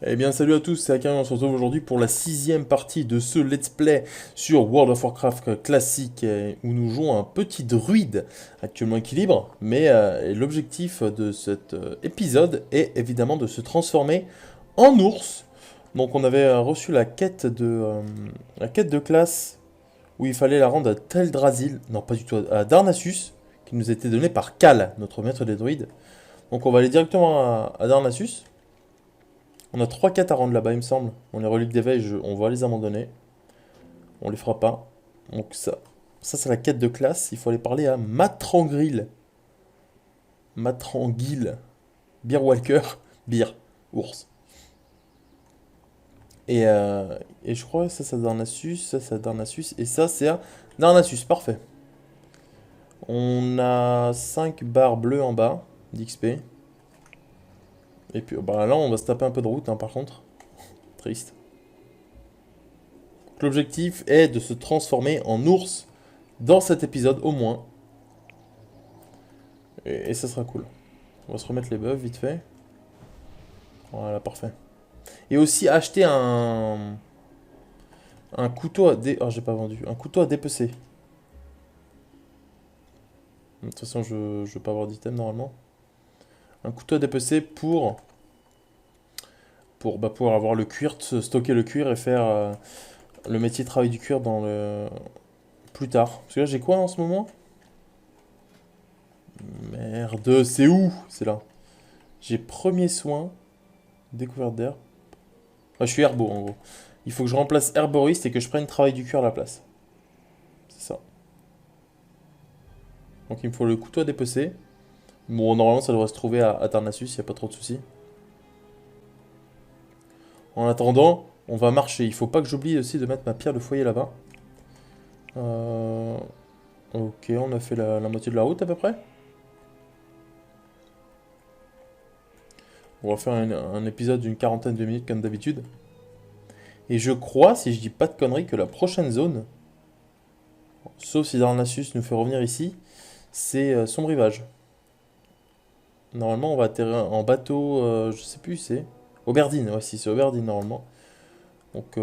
Eh bien salut à tous, c'est Akari, on se retrouve aujourd'hui pour la sixième partie de ce let's play sur World of Warcraft classique où nous jouons un petit druide actuellement équilibre, mais l'objectif de cet épisode est évidemment de se transformer en ours. Donc on avait reçu la quête de classe où il fallait la rendre à Teldrassil, non pas du tout, à Darnassus, qui nous était donnée par Cal, notre maître des druides. Donc on va aller directement à Darnassus. On a 3 quêtes à rendre là-bas, il me semble. On les reliques d'éveil, on va les abandonner. On les fera pas. Donc ça c'est la quête de classe. Il faut aller parler à Matrangril. Matranguil. Beer Walker. Beer. Ours. Et je crois que ça c'est Darnassus. Ça c'est Darnassus. Et ça c'est à Darnassus. Parfait. On a 5 barres bleues en bas d'XP. Et puis bah, là on va se taper un peu de route hein, par contre. Triste. L'objectif est de se transformer en ours dans cet épisode au moins. Et ça sera cool. On va se remettre les buffs vite fait. Voilà, parfait. Et aussi acheter un couteau à dé... Oh, j'ai pas vendu. Un couteau à dépecer. De toute façon, je vais pas avoir d'item normalement. Un couteau à dépecer pour pouvoir avoir le cuir, stocker le cuir et faire le métier de travail du cuir dans le... plus tard. Parce que là, j'ai quoi en ce moment? Merde, c'est où? C'est là. J'ai premier soin, découverte d'air. Ah, je suis herbo en gros. Il faut que je remplace herboriste et que je prenne travail du cuir à la place. C'est ça. Donc il me faut le couteau à dépecer. Bon, normalement ça devrait se trouver à Tarnassus, il n'y a pas trop de soucis. En attendant, on va marcher. Il faut pas que j'oublie aussi de mettre ma pierre de foyer là-bas. Euh, Ok, on a fait la moitié de la route à peu près. On va faire un épisode d'une quarantaine de minutes comme d'habitude. Et je crois, si je dis pas de conneries, que la prochaine zone, sauf si Darnassus nous fait revenir ici, c'est son rivage. Normalement, on va atterrir en bateau, je sais plus où c'est. Auberdine, ouais, si c'est Auberdine normalement. Donc,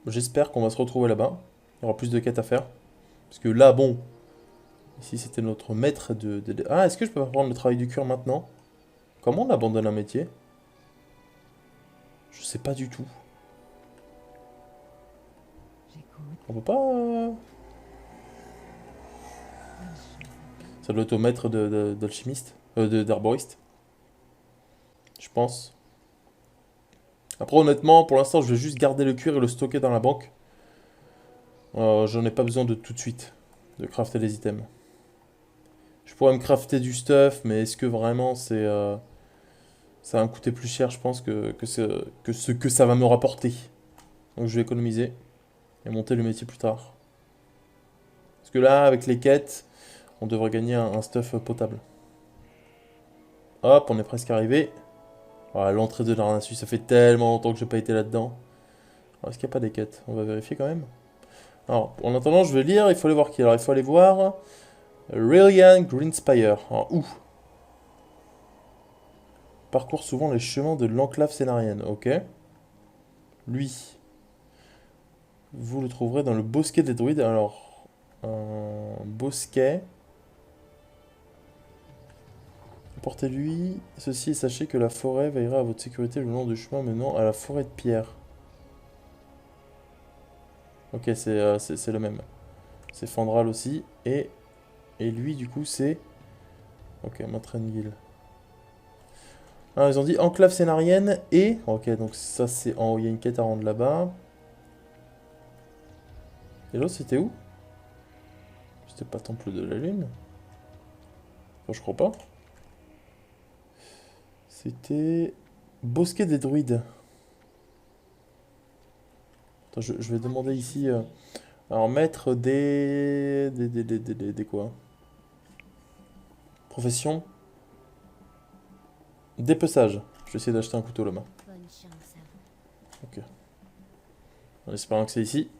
j'espère qu'on va se retrouver là-bas. Il y aura plus de quêtes à faire. Parce que là, bon, ici c'était notre maître Ah, est-ce que je peux pas prendre le travail du cœur maintenant? Comment on abandonne un métier? Je sais pas du tout. On peut pas. Ça doit être au maître d'alchimiste, d'arboriste, je pense. Après, honnêtement, pour l'instant, je vais juste garder le cuir et le stocker dans la banque. J'en ai pas besoin de tout de suite, de crafter les items. Je pourrais me crafter du stuff, mais est-ce que vraiment ça va me coûter plus cher, je pense, que ce que ça va me rapporter. Donc je vais économiser et monter le métier plus tard. Parce que là, avec les quêtes, on devrait gagner un stuff potable. Hop, on est presque arrivé. Ah, l'entrée de Darnassus, ça fait tellement longtemps que j'ai pas été là-dedans. Alors, est-ce qu'il n'y a pas des quêtes? On va vérifier quand même. Alors, en attendant, je vais lire, il faut aller voir qui. Alors, il faut aller voir Rillian Greenspire. Alors, où? Parcourt souvent les chemins de l'enclave scénarienne. Ok. Lui, vous le trouverez dans le bosquet des druides. Alors, un bosquet. Portez-lui ceci et sachez que la forêt veillera à votre sécurité le long du chemin menant à la forêt de pierre. Ok, c'est le même. C'est Fandral aussi. Et lui, du coup, c'est... Ok, Matrenville. Ah, ils ont dit enclave scénarienne et... Ok, donc ça c'est en haut, il y a une quête à rendre là-bas. Et l'autre c'était où? C'était pas Temple de la Lune? Enfin, je crois pas. C'était... Bosquet des druides. Attends, je vais demander ici... alors, maître des quoi? Profession? Dépeçage. Je vais essayer d'acheter un couteau là-bas. Bonne chance à vous. Ok. En espérant que c'est ici.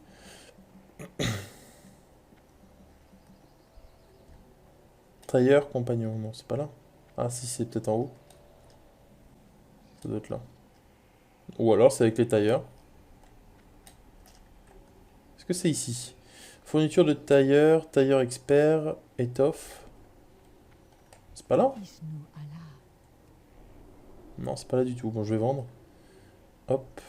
Tailleur, compagnon. Non, c'est pas là. Ah si, c'est peut-être en haut. Ça doit être là. Ou alors c'est avec les tailleurs. Est-ce que c'est ici? Fourniture de tailleur, tailleur expert, étoffe. C'est pas là? Non, c'est pas là du tout. Bon, je vais vendre. Hop.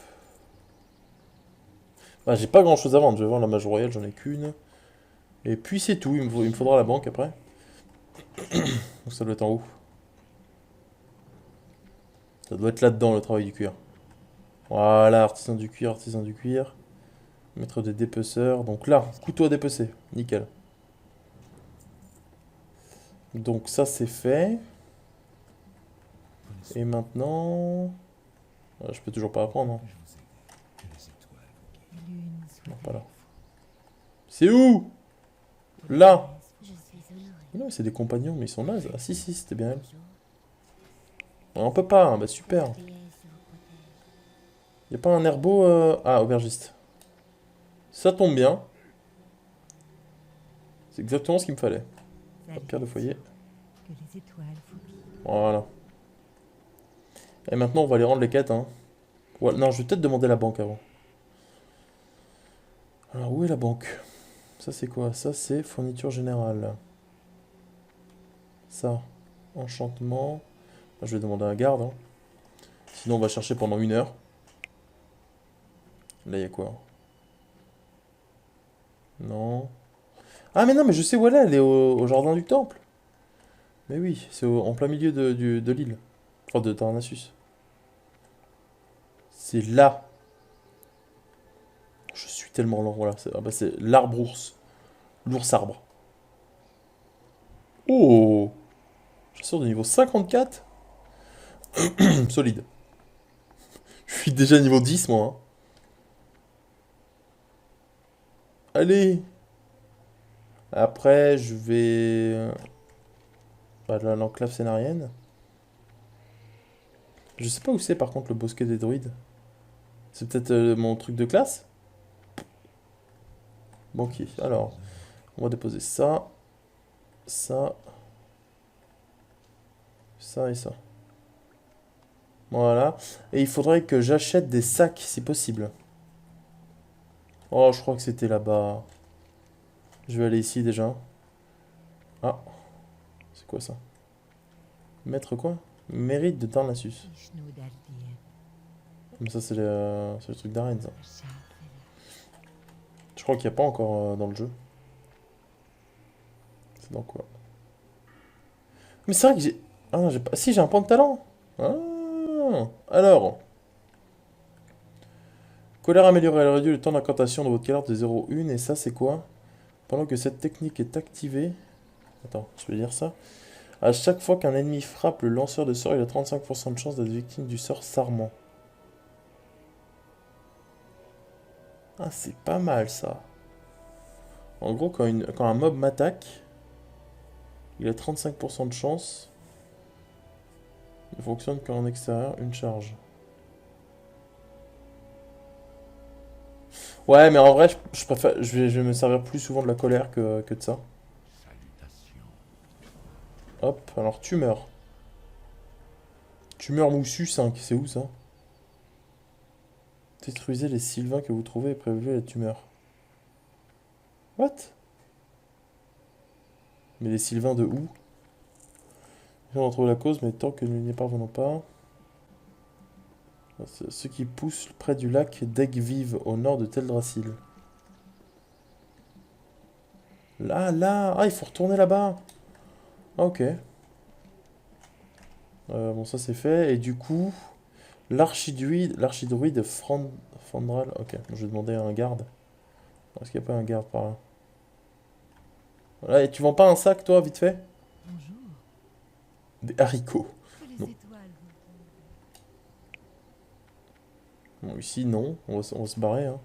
Ah, j'ai pas grand chose à vendre. Je vais vendre la mage royale, j'en ai qu'une. Et puis c'est tout. Il me faudra la banque après. Donc ça doit être en haut. Ça doit être là-dedans le travail du cuir. Voilà, artisan du cuir, artisan du cuir. Maître des dépeceurs. Donc là, couteau à dépecer. Nickel. Donc ça c'est fait. Et maintenant... Ah, je peux toujours pas apprendre. Hein. Non, pas là. C'est où? Là. Non, mais c'est des compagnons, mais ils sont nazes. Ah si, si, c'était bien elle. Ah, on peut pas, hein. Bah super. Y a pas un herbeau... Ah, aubergiste. Ça tombe bien. C'est exactement ce qu'il me fallait. Hop, pierre de foyer. Voilà. Et maintenant, on va aller rendre les quêtes. Hein. Ouais, non, je vais peut-être demander la banque avant. Alors, où est la banque? Ça, c'est quoi? Ça, c'est fourniture générale. Ça, enchantement. Je vais demander un garde. Hein. Sinon, on va chercher pendant 1 heure. Là, il y a quoi? Non. Ah, mais non, mais je sais où elle est. Elle est au jardin du temple. Mais oui, c'est en plein milieu de l'île. Enfin, de Darnassus. C'est là. Je suis tellement lent. Voilà, c'est bah, l'arbre ours. L'ours arbre. Oh! Chasseur de niveau 54? Solide. Je suis déjà niveau 10, moi. Hein. Allez! Après, je vais... Bah, l'enclave scénarienne. Je sais pas où c'est, par contre, le bosquet des druides. C'est peut-être mon truc de classe? Banquier. Alors, on va déposer ça, ça, ça et ça. Voilà. Et il faudrait que j'achète des sacs, si possible. Oh, je crois que c'était là-bas. Je vais aller ici, déjà. Ah, c'est quoi ça? Maître quoi? Mérite de Darnassus. Mais ça, c'est le truc d'arène, ça. Je crois qu'il n'y a pas encore dans le jeu. C'est dans quoi? Mais c'est vrai que j'ai... Ah non, j'ai pas... Si, j'ai un point de talent. Ah, alors... Colère améliorée, elle réduit le temps d'incantation de votre carte de 0,1. Et ça, c'est quoi? Pendant que cette technique est activée... Attends, je vais lire ça. À chaque fois qu'un ennemi frappe le lanceur de sort, il a 35% de chance d'être victime du sort Sarment. Ah, c'est pas mal, ça. En gros, quand un mob m'attaque, il a 35% de chance. Il fonctionne qu'en extérieur, une charge. Ouais, mais en vrai, je préfère, je vais me servir plus souvent de la colère que de ça. Hop, alors tumeur. Tumeur moussu 5, c'est où ça? Détruisez les sylvains que vous trouvez et prévenez la tumeur. What? Mais les sylvains de où? On trouve la cause, mais tant que nous n'y parvenons pas... Ceux qui poussent près du lac d'Aigues-Vives, au nord de Teldrassil. Là, là! Ah, il faut retourner là-bas! Ah, ok. Bon, ça c'est fait. Et du coup, l'archidruide Fandral. Ok, bon, je vais demander à un garde. Est-ce qu'il n'y a pas un garde par là? Voilà, et tu vends pas un sac, toi, vite fait? Des haricots. Non. Bon, ici, non. On va se barrer, hein.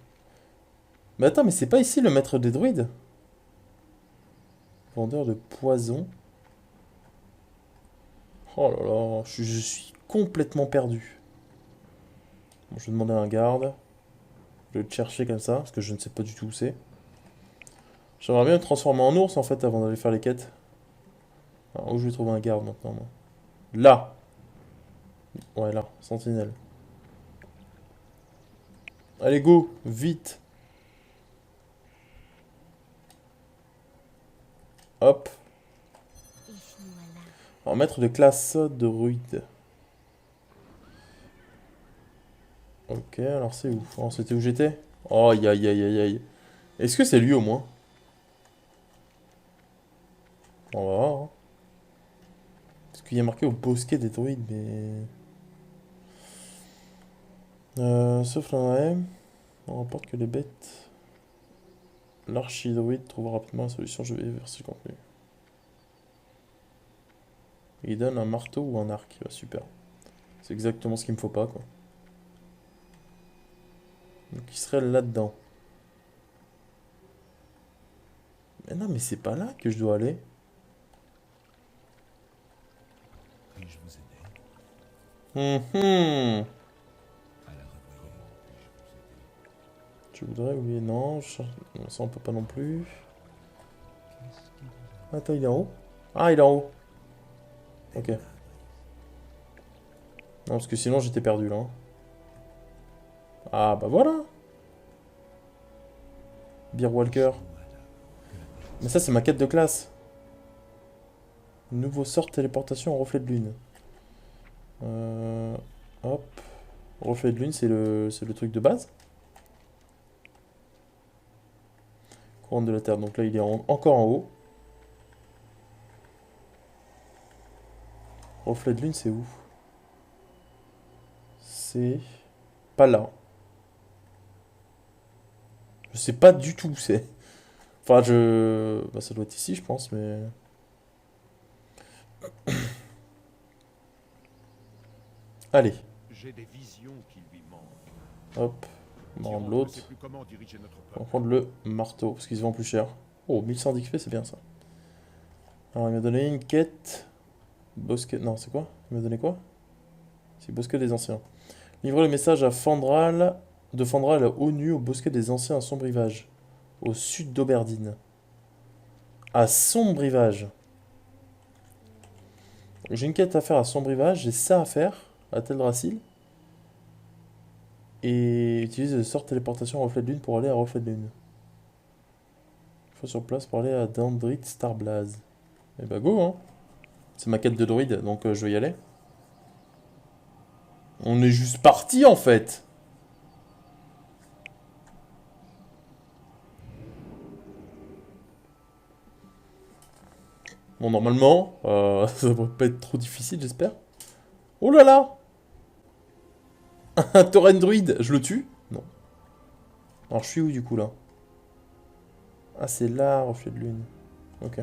Mais attends, mais c'est pas ici le maître des druides? Vendeur de poison. Oh là là, je suis complètement perdu. Bon, je vais demander à un garde. Je vais le chercher comme ça, parce que je ne sais pas du tout où c'est. J'aimerais bien me transformer en ours, en fait, avant d'aller faire les quêtes. Alors, où je vais trouver un garde, maintenant, moi? Là! Ouais, là, sentinelle. Allez, go, vite. Hop. Alors, maître de classe de druide. Ok, alors c'est où? Oh, c'était où j'étais? Oh, aïe, aïe, aïe, aïe, aïe. Est-ce que c'est lui au moins? On va voir, hein. Parce qu'il y a marqué au bosquet des druides, mais... sauf là, ouais. On rapporte que les bêtes... L'archidruide trouvera rapidement la solution, je vais verser le contenu. Il donne un marteau ou un arc. Bah, super. C'est exactement ce qu'il me faut pas, quoi. Donc il serait là-dedans. Mais non, mais c'est pas là que je dois aller. Puis-je vous aider? Mhm. À la revoyure, puis-je vous aider? Tu voudrais, oui, non. Non, ça, on peut pas non plus. Qu'est-ce qui vous Attends, il est en haut? Ah, il est en haut. Ok. amène? Non, parce que sinon, j'étais perdu, là, hein. Ah, bah voilà. Beer Walker. Dites-moi alors que la Mais ça, médecine c'est ma quête de classe. Nouveau sort de téléportation en reflet de lune. Euh, hop. Reflet de lune, c'est le truc de base. Couronne de la Terre. Donc là, il est encore en haut. Reflet de lune, c'est où? C'est pas là. Je sais pas du tout où c'est. Enfin, je... Bah, ça doit être ici, je pense, mais... Allez, J'ai des visions qui lui manquent. hop. On va prendre Tyrande ne sait l'autre. plus comment diriger notre On va peuple. prendre le marteau, parce qu'il se vend plus cher. Oh, 1100 d'XP, c'est bien ça. Alors, il m'a donné une quête. Bosquet... Non, c'est quoi? Il m'a donné quoi? C'est Bosquet des Anciens. Livrer le message à Fandral... De Fandral à haut nu au Bosquet des Anciens à Sombre Rivage. Au sud d'Auberdine. À Sombre Rivage. J'ai une quête à faire à Sombre Rivage, j'ai ça à faire, à Teldrassil. Et utilise le sort de téléportation reflet de lune pour aller à reflet de lune. Il faut sur place pour aller à Dandrit Starblaze. Et bah go, hein. C'est ma quête de druide, donc je vais y aller. On est juste parti en fait. Bon, normalement, ça devrait pas être trop difficile, j'espère. Oh là là. Un tauren druide, je le tue? Non. Alors je suis où du coup là? Ah, c'est là, reflet de lune. Ok.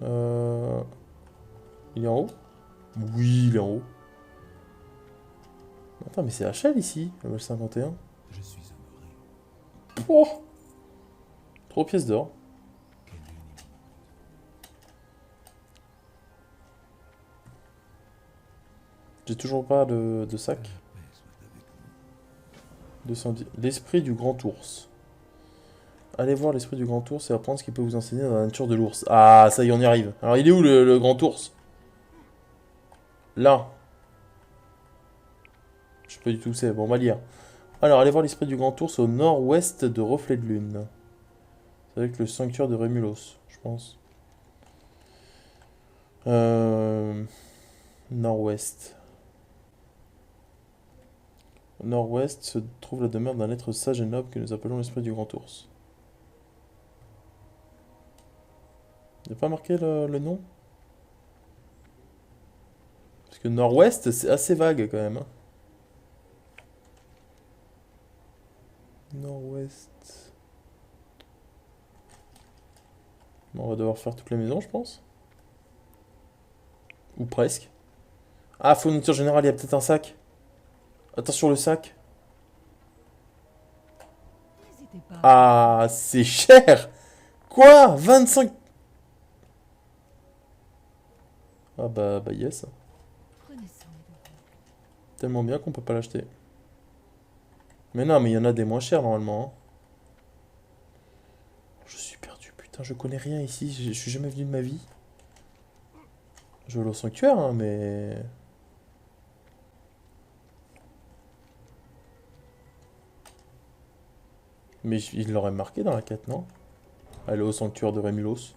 Euh... Il est en haut? Oui, il est en haut. Attends, mais c'est HL ici, level 51. Je suis honoré. Oh, 3 pièces d'or. Quelle lune immonde. J'ai toujours pas de Que sac. la paix soit avec vous. 210. L'esprit du grand ours. Allez voir l'esprit du grand ours et apprendre ce qu'il peut vous enseigner dans la nature de l'ours. Ah, ça y est, on y arrive. Alors, il est où le grand ours? Là. Je sais pas du tout où c'est. Bon, on va lire. Alors, allez voir l'esprit du grand ours au nord-ouest de Reflet de Lune. C'est avec le sanctuaire de Rémulos, je pense. Nord-ouest. Au nord-ouest se trouve la demeure d'un être sage et noble que nous appelons l'esprit du grand ours. Il n'y a pas marqué le nom? Parce que nord-ouest, c'est assez vague quand même, hein. Nord-ouest. Bon, on va devoir faire toutes les maisons, je pense. Ou presque. Ah, fourniture générale, il y a peut-être un sac. Attention le sac. N'hésitez pas. Ah, c'est cher. Quoi? 25. Ah bah yes. Prenez soin de vous. Tellement bien qu'on peut pas l'acheter. Mais non, mais il y en a des moins chers normalement, hein. Je suis perdu, putain, je connais rien ici. Je suis jamais venu de ma vie. Je vais aller au sanctuaire, hein, mais... Mais il l'aurait marqué dans la quête, non? Aller au sanctuaire de Rémulos.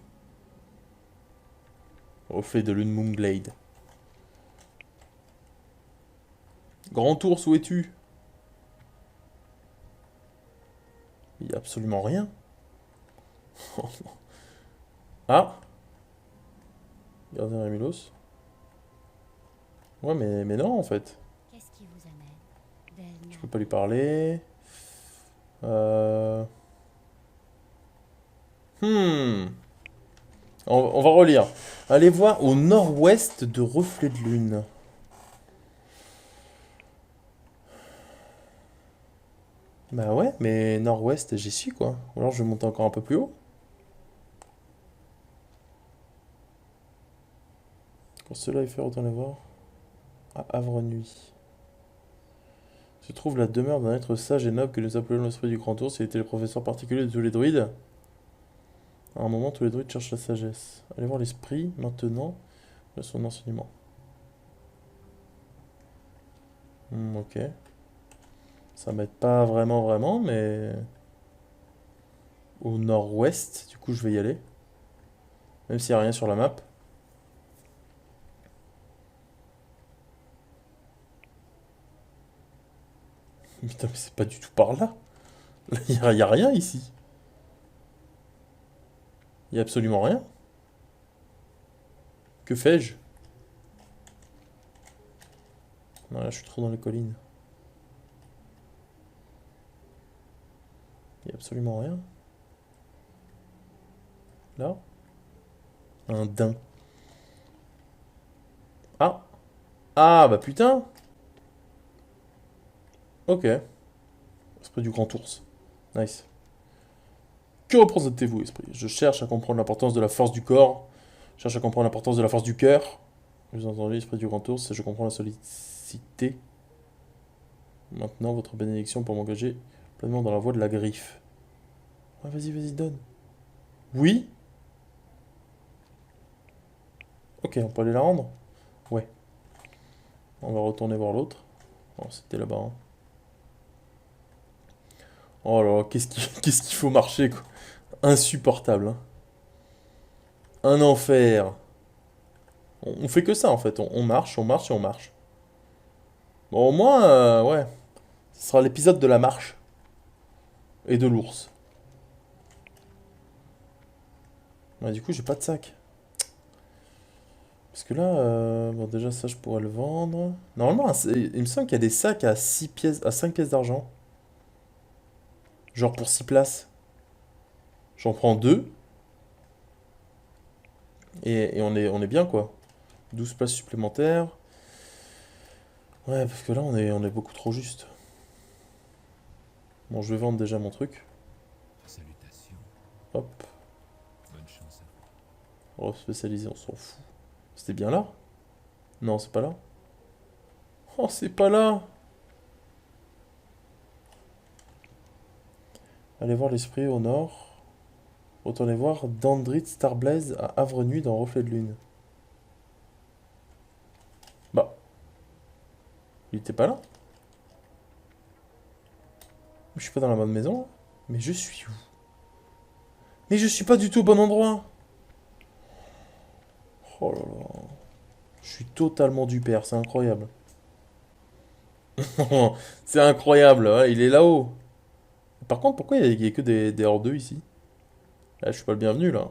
Reflet de lune Moonglade. Grand ours, où es-tu? Il n'y a absolument rien. Ah! Gardien Rémulos. Ouais, mais non, en fait. Qu'est-ce qui vous amène, Delna? Je peux pas lui parler. Euh... Hmm. On va relire. Allez voir au nord-ouest de Reflet de Lune. Bah ouais, mais nord-ouest, j'y suis quoi. Ou alors je vais monter encore un peu plus haut. Pour cela, il fait retourner voir. À Havre-Nuit. Se trouve la demeure d'un être sage et noble que nous appelons l'esprit du grand ours. Il était le professeur particulier de tous les druides. À un moment, tous les druides cherchent la sagesse. Allez voir l'esprit, maintenant, de son enseignement. Ok. Ça m'aide pas vraiment, mais... Au nord-ouest, du coup, je vais y aller. Même s'il n'y a rien sur la map. Putain, mais c'est pas du tout par là. Il y a rien ici. Il y a absolument rien. Que fais-je? Non, là, je suis trop dans les collines. Il y a absolument rien. Là? Un daim. Ah! Ah, bah putain! Ok. Esprit du grand ours. Nice. Que représentez-vous, esprit? Je cherche à comprendre l'importance de la force du corps. Je cherche à comprendre l'importance de la force du cœur. Vous entendez, esprit du grand ours, et je comprends la sollicité. Maintenant, votre bénédiction pour m'engager pleinement dans la voie de la griffe. Ouais, vas-y, donne. Oui? Ok, on peut aller la rendre? Ouais. On va retourner voir l'autre. Oh, c'était là-bas, hein. Oh là là, qu'est-ce qu'il faut marcher, quoi. Insupportable, hein. Un enfer. On fait que ça, en fait. On marche, on marche et on marche. Bon, au moins, ouais. Ce sera l'épisode de la marche. Et de l'ours. Ouais, du coup, j'ai pas de sac. Parce que là, bon, déjà, ça, je pourrais le vendre. Normalement, il me semble qu'il y a des sacs à 6 pièces, à 5 pièces d'argent. Genre pour 6 places. J'en prends 2. Et on est bien, quoi. 12 places supplémentaires. Ouais, parce que là, on est beaucoup trop juste. Bon, je vais vendre déjà mon truc. Salutations. Hop. Bonne chance à vous. Oh, spécialisé, on s'en fout. C'était bien là? Non, c'est pas là. Oh, c'est pas là. Allez voir l'esprit au nord. Retournez voir Dandrit Starblaze à Havre-Nuit dans Reflet de Lune. Bah, il était pas là? Je suis pas dans la bonne maison, là. Mais je suis où? Mais je suis pas du tout au bon endroit. Oh là là. Je suis totalement du père, c'est incroyable. C'est incroyable, ouais, il est là-haut. Par contre, pourquoi il y a que des hors 2 ici? Là, je suis pas le bienvenu, là.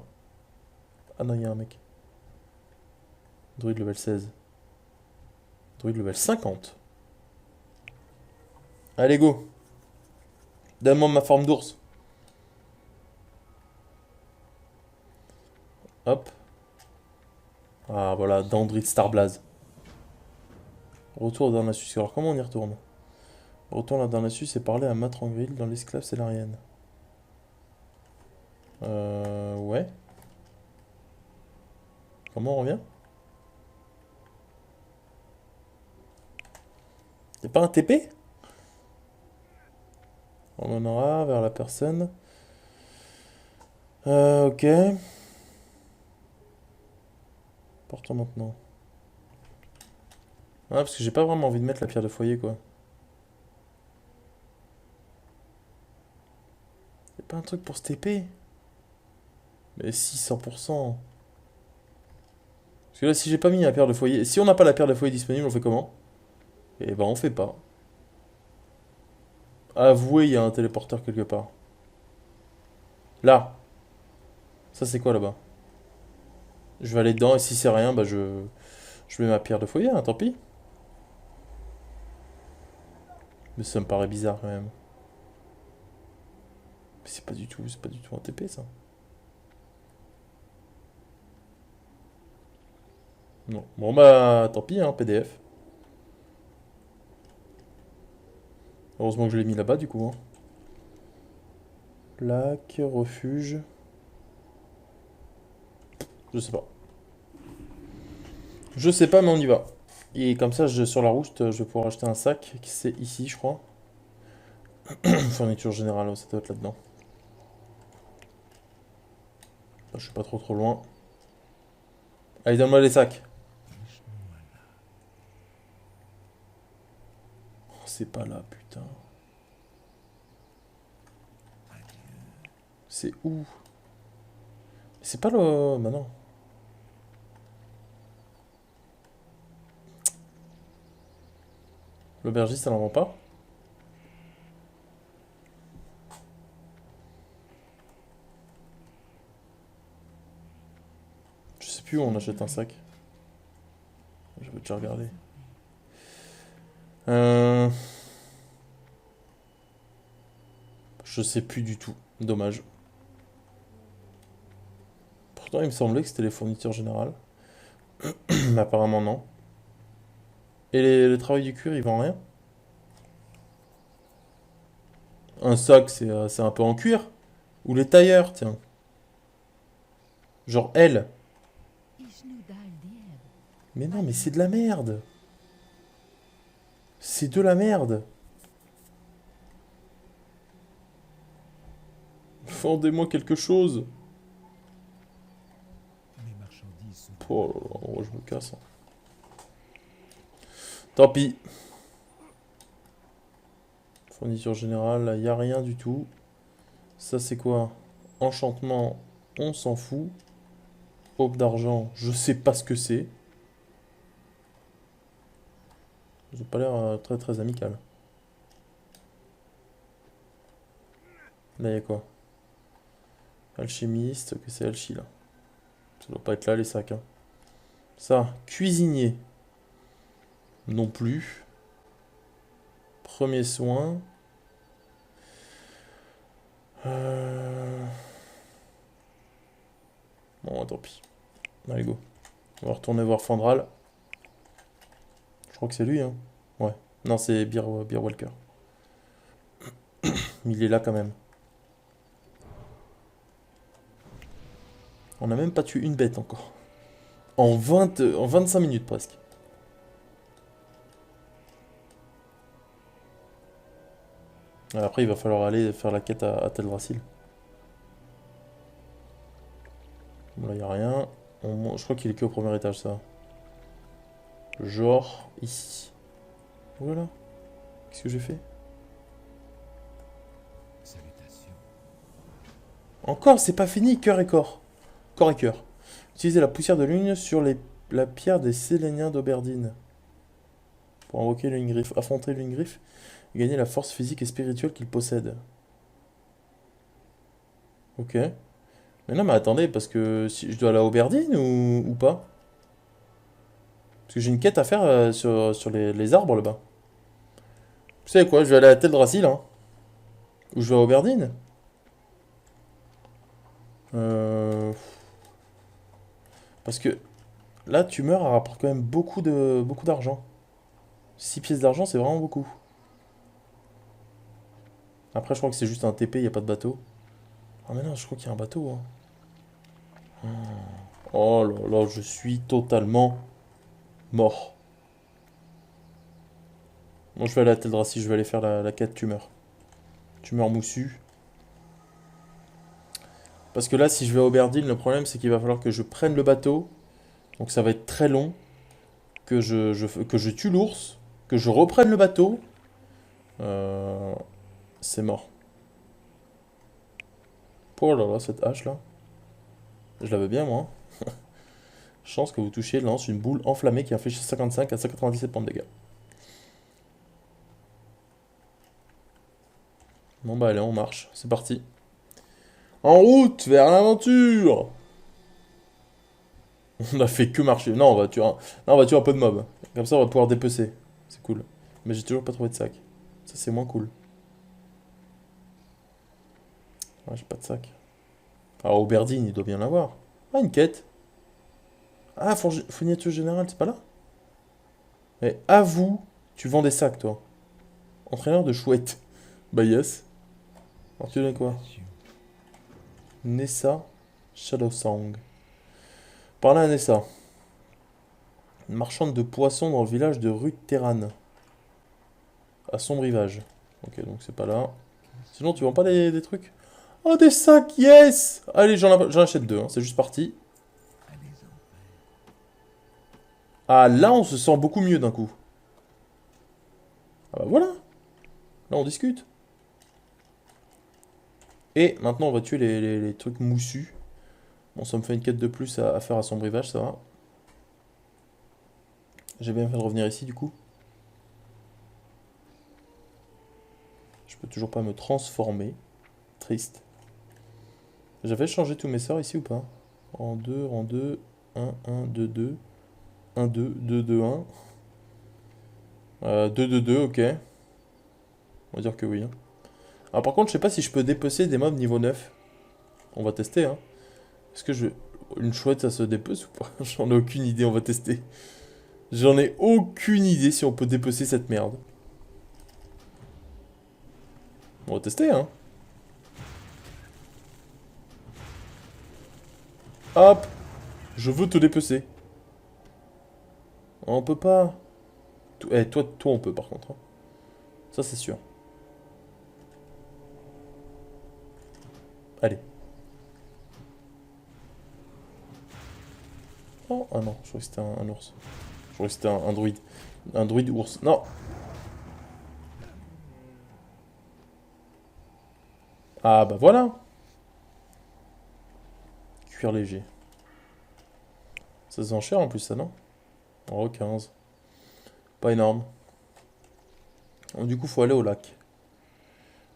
Ah non, il y a un mec. Druide level 16. Druide level 50. Allez, go. Donne-moi ma forme d'ours. Hop. Ah, voilà, Dandrit Starblaze. Retour à Darnassus. Alors, comment on y retourne? Retourne à Darnassus et parler à Matrangrill dans l'esclave Célarienne. Ouais. Comment on revient? Y'a pas un TP? On en aura vers la personne. Ok. Partons maintenant. Ah, parce que j'ai pas vraiment envie de mettre la pierre de foyer, quoi. Y'a pas un truc pour se TP? Mais si, 100%. Parce que là, si j'ai pas mis la paire de foyer... Si on n'a pas la paire de foyer disponible, on fait comment? Eh ben, on fait pas. Avouez, il y a un téléporteur quelque part. Là. Ça, c'est quoi, là-bas? Je vais aller dedans, et si c'est rien, bah je mets ma pierre de foyer, hein, tant pis. Mais ça me paraît bizarre, quand même. Mais c'est pas du tout un TP, ça. Non. Bon, bah, tant pis, hein, PDF. Heureusement que je l'ai mis là-bas, du coup, hein. Lac, refuge... Je sais pas. Je sais pas, mais on y va. Et comme ça, sur la route, je vais pouvoir acheter un sac, qui c'est ici, je crois. Fourniture générale, ouais, ça doit être là-dedans. Bah, je suis pas trop loin. Allez, donne-moi les sacs. Oh, c'est pas là, putain. C'est où? C'est pas le... Bah non. L'aubergiste, elle en vend pas? Je sais plus où on achète un sac. Je vais déjà regarder. Euh... Je sais plus du tout. Dommage. Pourtant, il me semblait que c'était les fournitures générales. Mais apparemment, non. Et le travail du cuir, il vend rien? Un sac, c'est un peu en cuir. Ou les tailleurs, tiens. Genre L. Mais non, mais c'est de la merde. C'est de la merde. Vendez-moi quelque chose. Mes marchandises sont Oh là là, je me casse, hein. Tant pis. Fourniture générale, il n'y a rien du tout. Ça, c'est quoi? Enchantement, on s'en fout. Aube d'argent, je sais pas ce que c'est. Ils ont pas l'air très très amical. Là, il y a quoi? Alchimiste, ok, c'est alchi là. Ça doit pas être là les sacs, hein. Ça, cuisinier. Non plus. Premier soin. Bon, tant pis. Allez, go. On va retourner voir Fandral. Je crois que c'est lui, hein. Ouais. Non, c'est Beer Walker. Mais il est là quand même. On n'a même pas tué une bête encore. En 25 minutes presque. Après, il va falloir aller faire la quête à Teldrassil. Bon, là, il n'y a rien. Je crois qu'il est que au premier étage, ça. Genre, ici. Oh là là. Qu'est-ce que j'ai fait? salutations. Encore, c'est pas fini. Cœur et corps. Corps et cœur. Utilisez la poussière de lune sur la pierre des Séléniens d'Auberdine. Pour invoquer l'une griffe. Affronter l'une griffe. Et gagner la force physique et spirituelle qu'il possède. Ok. Mais non, mais attendez, parce que si je dois aller à Auberdine ou pas? Parce que j'ai une quête à faire sur les arbres là-bas. Vous savez quoi, je vais aller à Teldrassil, hein. Ou je vais à Auberdine. Euh, Parce que là, tu meurs, elle rapporte quand même beaucoup d'argent. 6 pièces d'argent, c'est vraiment beaucoup. Après, je crois que c'est juste un TP, il n'y a pas de bateau. Ah mais non, je crois qu'il y a un bateau, hein. Oh là là, je suis totalement mort. Moi, je vais aller à Teldrassil, je vais aller faire la quête tumeur. Tumeur moussu. Parce que là, si je vais à Auberdine, le problème, c'est qu'il va falloir que je prenne le bateau. Donc ça va être très long. Que je tue l'ours. Que je reprenne le bateau. Euh, c'est mort. Oh là là, cette hache là. Je l'avais bien moi. Chance que vous touchiez lance une boule enflammée qui inflige 55 à 197 points de dégâts. Bon bah allez, on marche. C'est parti. En route vers l'aventure. On a fait que marcher. Non, on va tuer un peu de mobs. Comme ça, on va pouvoir dépecer. C'est cool. Mais j'ai toujours pas trouvé de sac. Ça, c'est moins cool. Ah, j'ai pas de sac. Alors, Auberdine, il doit bien l'avoir. Ah, une quête. Ah, fourniture générale, c'est pas là? Mais avoue, tu vends des sacs, toi. Entraîneur de chouette. Bah, yes. Alors, tu donnes quoi? Nessa Shadowsong. Par là, Nessa. Marchande de poissons dans le village de Ruth-Terran. À son rivage. Ok, donc c'est pas là. Sinon, tu vends pas des trucs? Oh, des sacs, yes! Allez, j'en achète deux, hein, c'est juste parti. Ah, là, on se sent beaucoup mieux d'un coup. Ah bah voilà. Là, on discute. Et maintenant, on va tuer les trucs moussus. Bon, ça me fait une quête de plus à faire à son rivage, ça va. J'ai bien fait de revenir ici, du coup. Je peux toujours pas me transformer. Triste. J'avais changé tous mes sorts ici ou pas? En 2, en 2, 1, 1, 2, 2, 1, 2, 2, 2, 1. 2, 2, 2, ok. On va dire que oui. Hein. Alors par contre, je sais pas si je peux dépecer des mobs niveau 9. On va tester, hein. Est-ce que je... Une chouette, ça se dépece ou pas? J'en ai aucune idée, on va tester. J'en ai aucune idée si on peut dépecer cette merde. On va tester, hein. Hop! Je veux te dépecer. On peut pas. Eh, toi, on peut par contre. Hein. Ça, c'est sûr. Allez. Oh, ah non, je croyais que c'était un ours. Je croyais que c'était un druide. Un druide ours. Non! Ah bah voilà! Cuir léger. Ça se vend cher en plus, ça, non? Oh, 15. Pas énorme. Donc, du coup, faut aller au lac.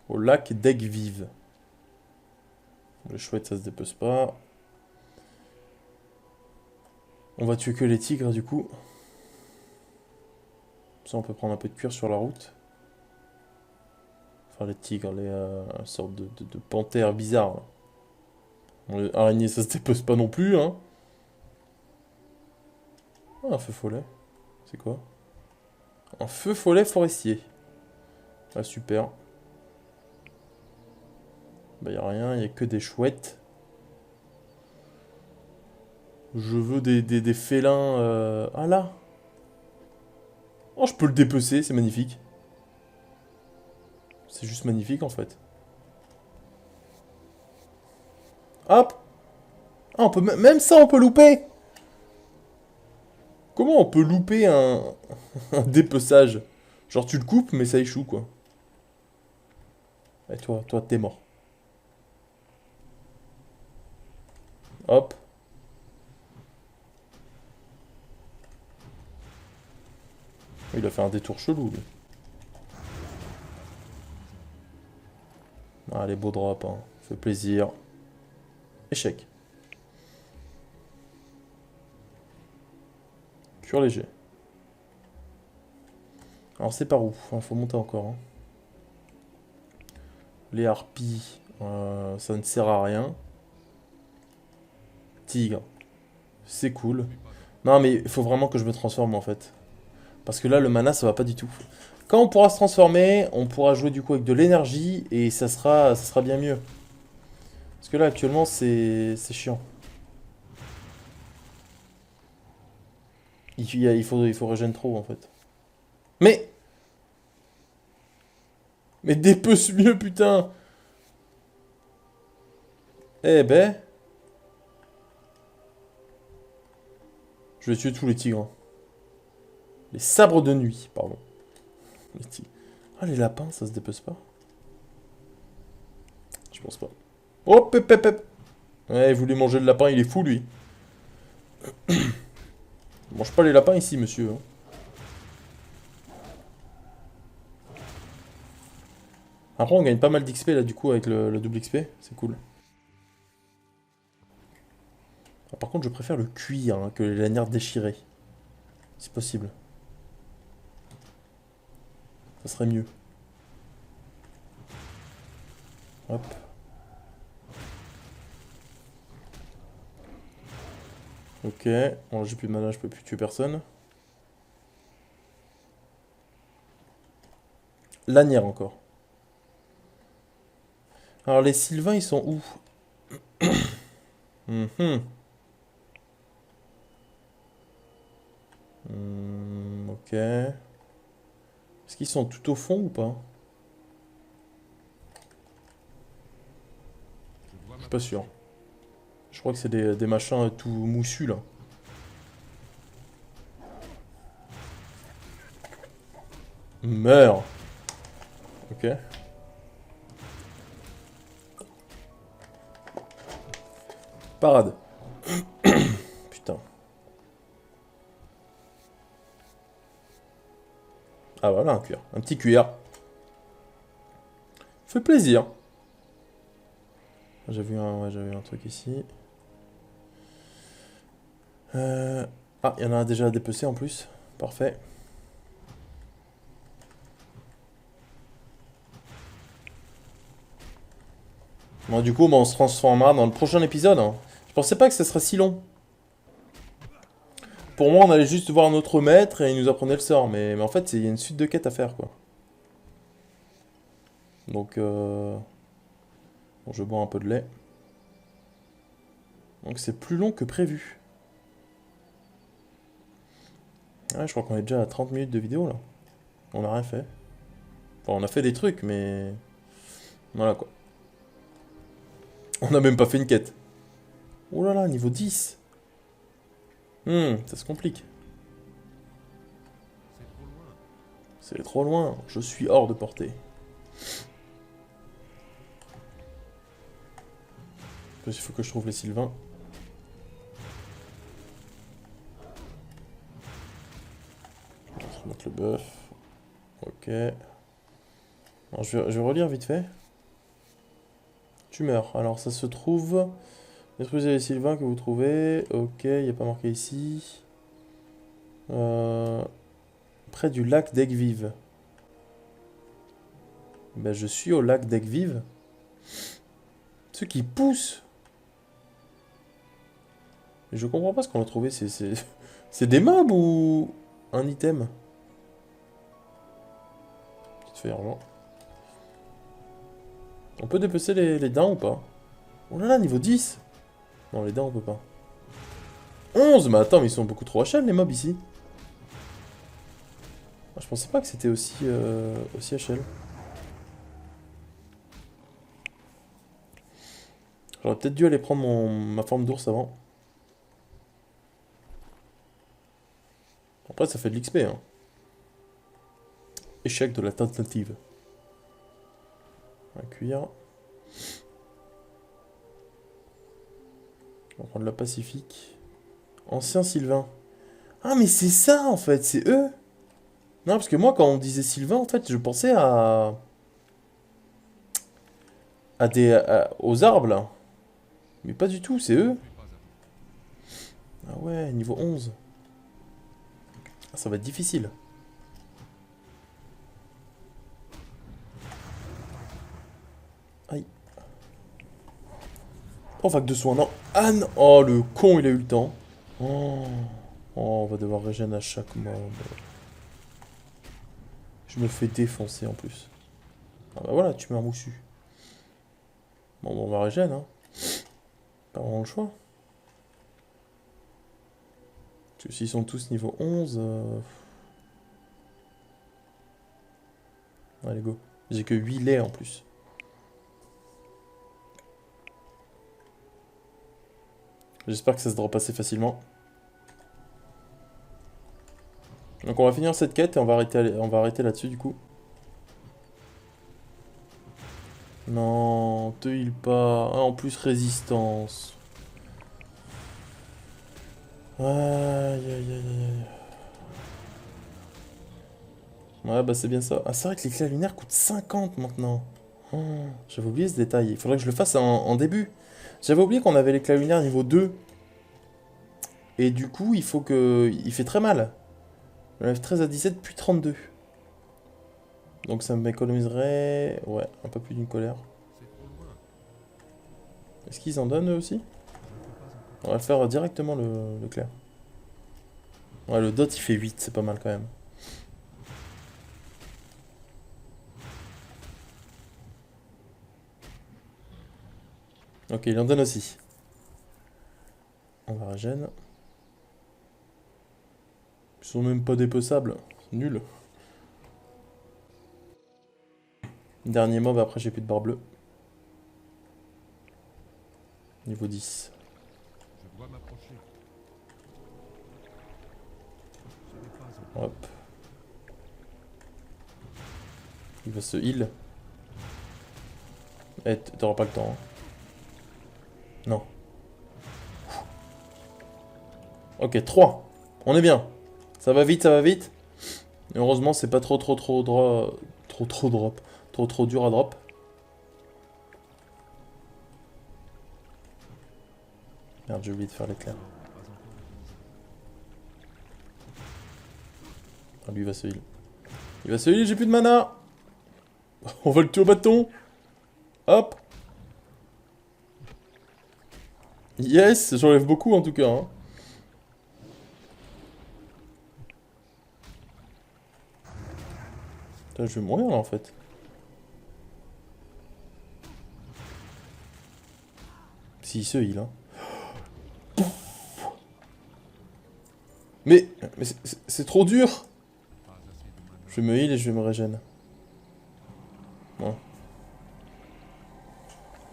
Au lac d'Aigues-Vives. Le chouette, ça se dépece pas. On va tuer que les tigres, du coup. Ça, on peut prendre un peu de cuir sur la route. Enfin, les tigres, sortes de panthères bizarres. Les araignées, ça se dépece pas non plus, hein. Ah, un feu follet. C'est quoi? Un feu follet forestier. Ah, super. Bah, y a rien, y a que des chouettes. Je veux des félins... Ah, là! Oh, je peux le dépecer, c'est magnifique. C'est juste magnifique, en fait. Hop! Ah, on peut... Même ça, on peut louper! Comment on peut louper un dépeçage? Genre, tu le coupes, mais ça échoue, quoi. Et toi, t'es mort. Hop. Il a fait un détour chelou, lui. Ah, les beaux drops, hein. Fait plaisir. Échec. Cuir léger. Alors, c'est par où? Il faut monter encore, hein. Les harpies, ça ne sert à rien. Tigre. C'est cool. Non, mais il faut vraiment que je me transforme, en fait. Parce que là, le mana, ça va pas du tout. Quand on pourra se transformer, on pourra jouer du coup avec de l'énergie et ça sera bien mieux. Parce que là, actuellement, c'est chiant. Il faut régénérer trop, en fait. Mais Mais dépece mieux, putain. Eh ben... Je vais tuer tous les tigres. Les sabres de nuit, pardon. Les tigres. Ah, les lapins, ça se dépece pas? Je pense pas. Oh, pep, pep, pep. Ouais, il voulait manger le lapin, il est fou, lui. Mange pas les lapins ici, monsieur. Hein. Après, on gagne pas mal d'XP, là, du coup, avec le double XP. C'est cool. Ah, par contre, je préfère le cuir hein, que les lanières déchirées. C'est possible. Ça serait mieux. Hop. Ok. Bon, j'ai plus de mana, je peux plus tuer personne. Lanière encore. Alors, les Sylvains, ils sont où? Mhm. Ok. Est-ce qu'ils sont tout au fond ou pas? Je suis pas sûr. Je crois que c'est des machins tout moussus là. Meurs. Ok. Parade. Putain. Ah voilà un cuir. Un petit cuir. Fait plaisir. J'avais vu un truc ici. Ah, il y en a un déjà à dépecer en plus. Parfait. Bon, du coup, bah, on se transformera dans le prochain épisode. Hein. Je pensais pas que ça serait si long. Pour moi, on allait juste voir notre maître et il nous apprenait le sort. Mais en fait, il y a une suite de quêtes à faire, quoi. Donc, bon, je bois un peu de lait. Donc, c'est plus long que prévu. Ouais, je crois qu'on est déjà à 30 minutes de vidéo, là. On n'a rien fait. Enfin, on a fait des trucs, mais... Voilà, quoi. On n'a même pas fait une quête. Oh là là, niveau 10. Ça se complique. C'est trop loin. C'est trop loin. Je suis hors de portée. Il faut que je trouve les Sylvains. Je vais remettre le bœuf. Ok. Alors, je vais relire vite fait. Tu meurs. Alors, ça se trouve... Détruisez les Sylvains que vous trouvez. Ok, il n'y a pas marqué ici. Près du lac d'Aigues-Vives. Ben, je suis au lac d'Aigues-Vives. Ceux qui poussent. Mais je comprends pas ce qu'on a trouvé. C'est des mobs ou un item? Petite feuille argent. On peut dépecer les daims ou pas? Oh là là, niveau 10. Non, les daims on peut pas. 11. Mais attends, mais ils sont beaucoup trop HL les mobs ici. Ah, je pensais pas que c'était aussi HL. J'aurais peut-être dû aller prendre ma forme d'ours avant. Après, ça fait de l'XP, hein. Échec de la tentative. Un cuir. On va prendre la Pacifique. Ancien Sylvain. Ah, mais c'est ça, en fait, c'est eux. Non, parce que moi, quand on disait Sylvain, en fait, je pensais aux arbres, là. Mais pas du tout, c'est eux. Ah ouais, niveau 11. Ah, ça va être difficile. Aïe. Oh, vague de soin, non. Anne. Oh, le con, il a eu le temps. Oh, on va devoir régène à chaque mob. Je me fais défoncer en plus. Ah bah voilà, tu meurs moussu. Bon, on va régène, hein. Pas vraiment le choix. Parce que s'ils sont tous niveau 11... Allez, go. J'ai que 8 laits en plus. J'espère que ça se drop assez facilement. Donc on va finir cette quête et on va arrêter là-dessus du coup. Non, te heal pas. Ah, en plus, résistance. Aïe, aïe, aïe, aïe. Ouais, bah c'est bien ça. Ah, c'est vrai que l'éclat lunaire coûte 50 maintenant. Oh, j'avais oublié ce détail. Il faudrait que je le fasse en début. J'avais oublié qu'on avait l'éclat lunaire niveau 2. Et du coup, il faut que... Il fait très mal. Je lève 13 à 17 puis 32. Donc ça m'économiserait... Ouais, un peu plus d'une colère. C'est trop loin. Est-ce qu'ils en donnent eux aussi? On va faire directement le clair. Ouais, le dot il fait 8, c'est pas mal quand même. Ok, il en donne aussi. On va régène. Ils sont même pas dépeçables. C'est nul. Dernier mob, après j'ai plus de barre bleue. Niveau 10. Je dois m'approcher. Ce n'est pas encore. Hop. Il va se heal. Eh, t'auras pas le temps. Hein. Non. Ok, 3. On est bien. Ça va vite, ça va vite. Et heureusement, c'est pas trop drop. Trop dur à drop. Merde, j'ai oublié de faire l'éclair. Ah, lui il va se heal. Il va se heal, j'ai plus de mana. On va le tuer au bâton. Hop. Yes, j'enlève beaucoup en tout cas. Hein. Putain, je vais mourir là en fait. S'il se heal. Hein. Mais c'est trop dur. Pas assez de mana. Je vais me heal et je vais me régène. Bon.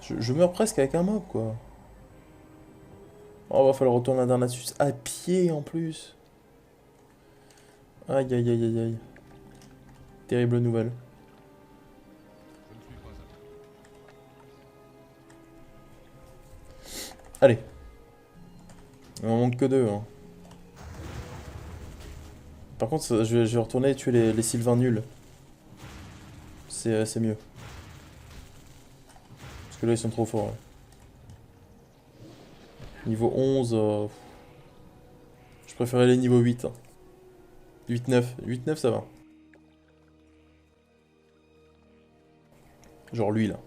Je meurs presque avec un mob quoi. Oh, va falloir retourner à Darnassus à pied en plus. Aïe aïe aïe aïe aïe. Terrible nouvelle. Je ne suis pas à temps. Allez. Il m'en manque que deux. Hein. Par contre, je vais retourner tuer les Sylvains nuls. C'est mieux. Parce que là, ils sont trop forts. Ouais. Niveau 11, je préférais les niveaux 8. Hein. 8-9. 8-9, ça va. Genre lui, là.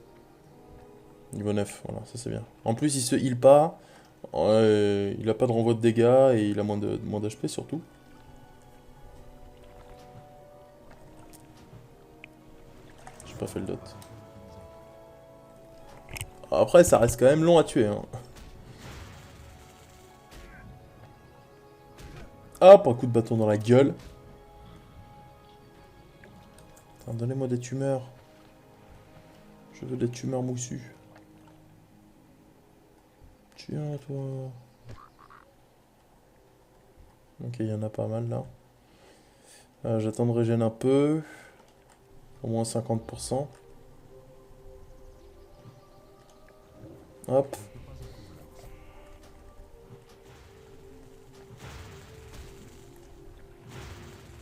Niveau 9, voilà, ça c'est bien. En plus, il se heal pas. Il a pas de renvoi de dégâts et il a moins d'HP surtout. J'ai pas fait le dot. Après, ça reste quand même long à tuer. Hein. Hop, un coup de bâton dans la gueule. Donnez-moi des tumeurs. Je veux des tumeurs moussues. Tiens, toi. Ok, il y en a pas mal là. J'attends de régénérer un peu. Au moins 50%. Hop.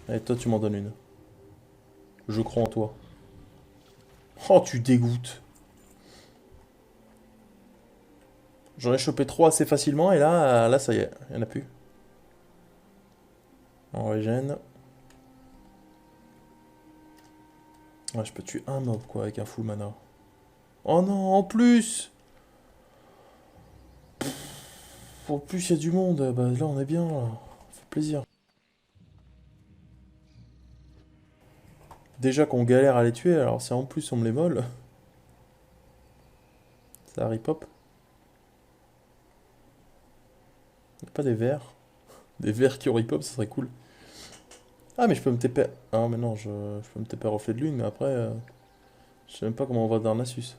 Allez, toi, tu m'en donnes une. Je crois en toi. Oh, tu dégoûtes. J'en ai chopé 3 assez facilement et là ça y est, il n'y en a plus. On régène. Ouais, je peux tuer un mob quoi avec un full mana. Oh non, en plus! En plus, il y a du monde. Bah là, on est bien. Là. Ça fait plaisir. Déjà qu'on galère à les tuer, alors si en plus on me les molle, ça ripop. Y a pas des vers. Des vers qui ont ripop, ça serait cool. Ah, mais je peux me TP. Ah, mais non, je peux me TP reflet de lune, mais après, je sais même pas comment on va Darnassus.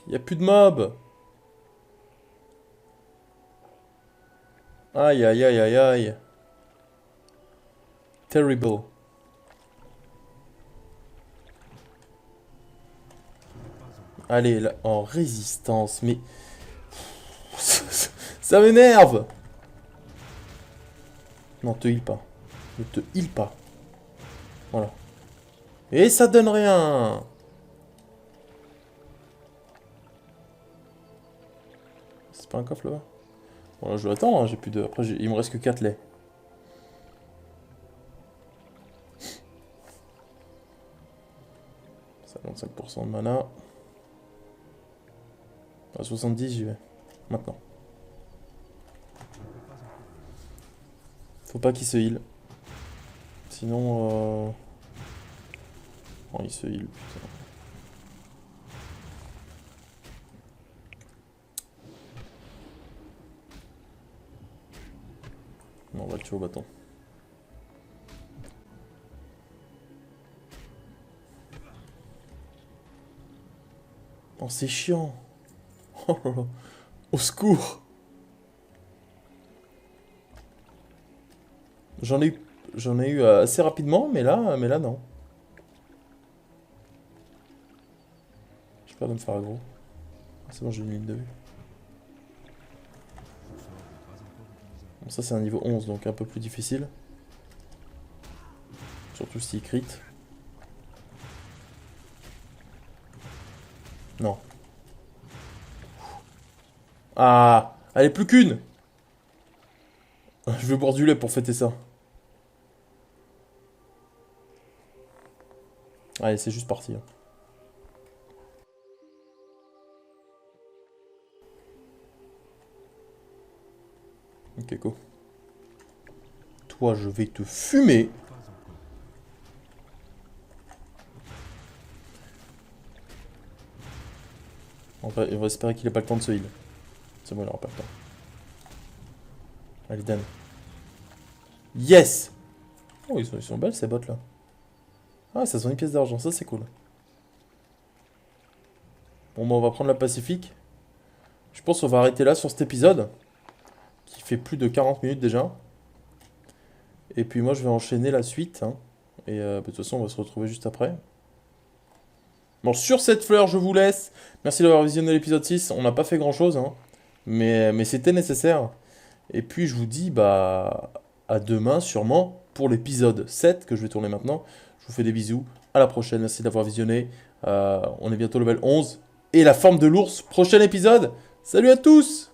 Y a plus de mobs! Aïe aïe aïe aïe aïe. Terrible. Allez, là, en résistance, mais... Ça m'énerve. Non, te heal pas. Ne te heal pas. Voilà. Et ça donne rien. C'est pas un coffre là-bas? Bon là je vais attendre, hein, j'ai plus de... Après il me reste que 4 laits. Ça 55% de mana. À 70 j'y vais. Maintenant. Faut pas qu'il se heal. Sinon... Oh, il se heal, putain. Non, on va le tuer au bâton. Oh, c'est chiant. Oh là là. Au secours. J'en ai eu assez rapidement, mais là non. J'ai peur de me faire aggro. C'est bon, j'ai une ligne de vue. Bon, ça c'est un niveau 11, donc un peu plus difficile. Surtout s'il crit. Non. Ah, allez, plus qu'une. Je vais boire du lait pour fêter ça. Allez, c'est juste parti. Hein. Ok, go. Toi, je vais te fumer. On va espérer qu'il ait pas le temps de se heal. C'est bon, il aura pas le temps. Allez, Dan. Yes! Oh, ils sont belles ces bottes là. Ah, ça sont une pièce d'argent, ça c'est cool. Bon, bah, on va prendre la Pacifique. Je pense qu'on va arrêter là sur cet épisode. Qui fait plus de 40 minutes déjà. Et puis moi, je vais enchaîner la suite. Hein. Et de toute façon, on va se retrouver juste après. Bon, sur cette fleur, je vous laisse. Merci d'avoir visionné l'épisode 6. On n'a pas fait grand-chose, hein. Mais c'était nécessaire. Et puis, je vous dis bah, à demain, sûrement, pour l'épisode 7 que je vais tourner maintenant. Je vous fais des bisous. À la prochaine. Merci d'avoir visionné. On est bientôt level 11. Et la forme de l'ours. Prochain épisode. Salut à tous!